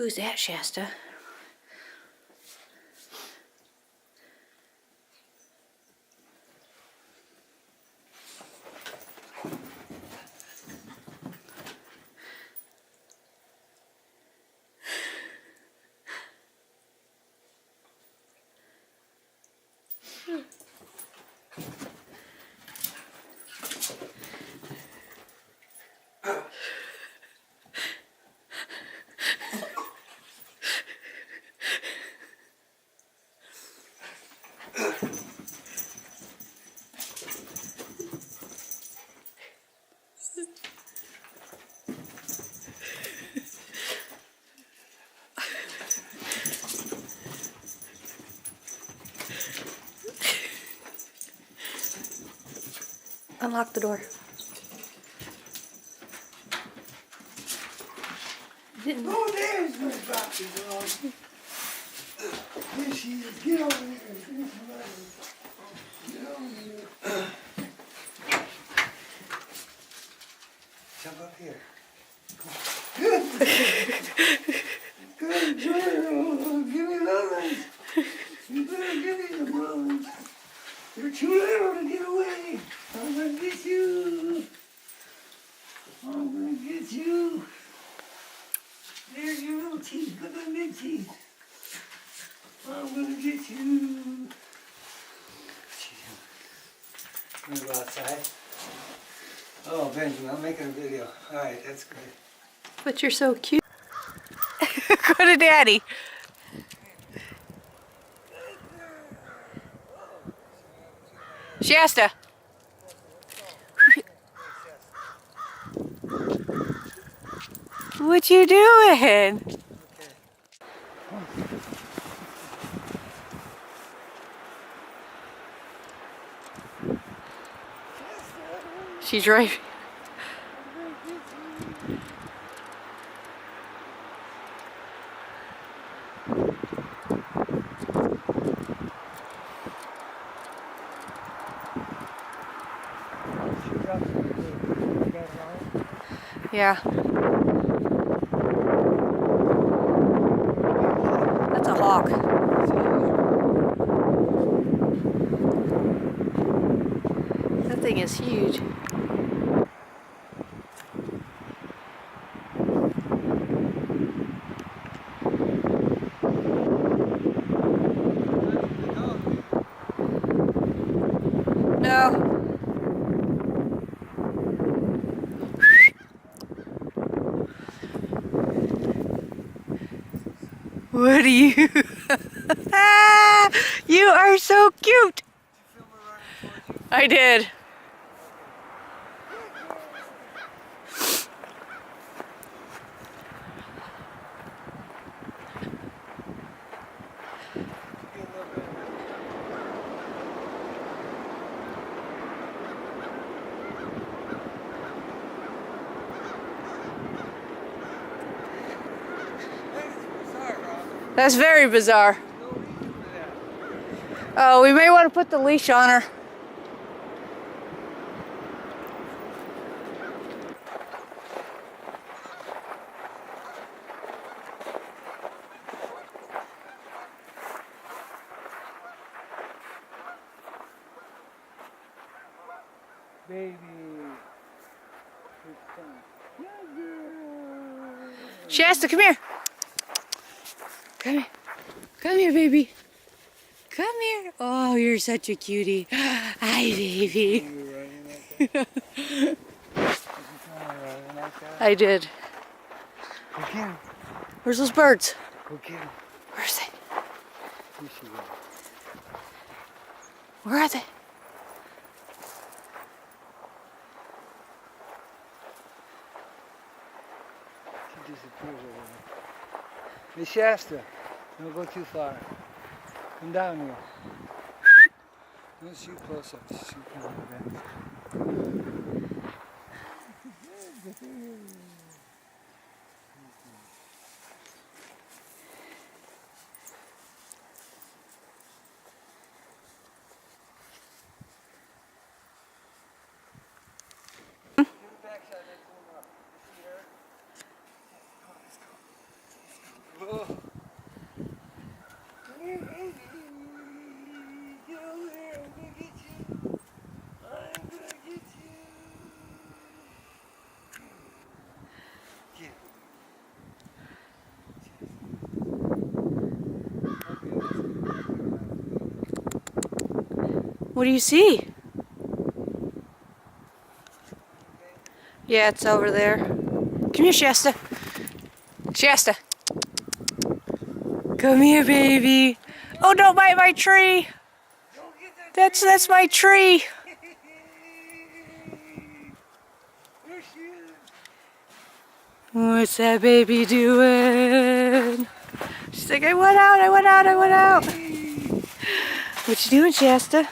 Who's that, Shasta? Unlock the door. Oh, there's my doctor dog. There she is. Get over here. Get over here. Jump up here. Good. Good girl. Give me those. You better give me the ones. You're too little to get away. I'm gonna get you. I'm gonna get you. There's your little teeth. Look at them big teeth. I'm gonna get you. I'm gonna go outside. Oh, Benjamin, I'm making a video. All right, that's good. But you're so cute. Go to Daddy. Shasta. What you doing? She's right. Yeah. That's a hawk. That thing is huge. No. What are you? You are so cute. I did. That's very bizarre. Oh, we may want to put the leash on her. Baby. Shasta, come here. Come here. Come here, baby. Come here. Oh, you're such a cutie. Hi, baby. I did. Go get him. Where's those birds? Go get him. Where's they? Here she goes. Where are they? She disappears over there. Hey, Shasta, don't go too far. Come down here. Don't shoot close up. Shoot kind of back. What do you see? Yeah, it's over there. Come here, Shasta. Shasta. Come here, baby. Oh, don't bite my tree. That's my tree. What's that baby doing? She's like, I went out, I went out, I went out. What you doing, Shasta?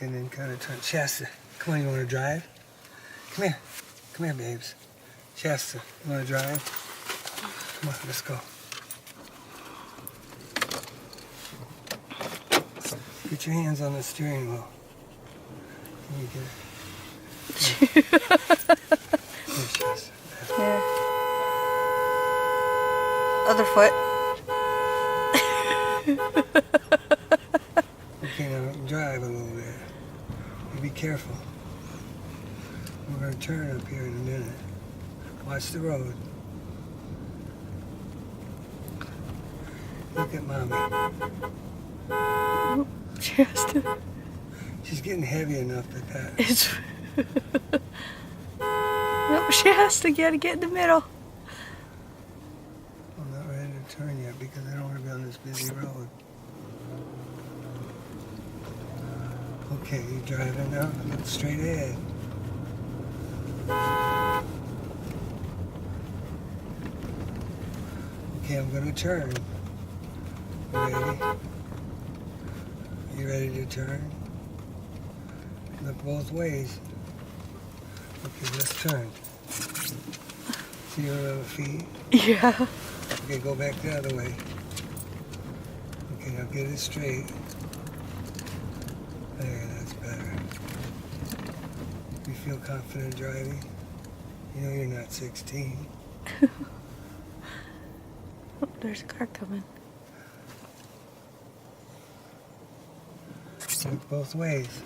And then kind of turn. Shasta, come on, you want to drive? Come here. Come here, babes. Shasta, you want to drive? Come on, let's go. Put your hands on the steering wheel. Let me get it. Here, Shasta. Yeah. Other foot. Okay, now drive a little bit. You be careful. We're going to turn up here in a minute. Watch the road. Look at Mommy. Shasta. She's getting heavy enough that It's. Nope, Shasta, gotta get in the middle. I'm not ready to turn yet because I don't want to be on this busy road. Okay, you driving now? Look straight ahead. Okay, I'm going to turn. You ready? You ready to turn? Look both ways. Okay, let's turn. See your little feet? Yeah. Okay, go back the other way. Okay, now get it straight. There, that's better. You feel confident driving? You know you're not 16. Oh, there's a car coming. Look both ways.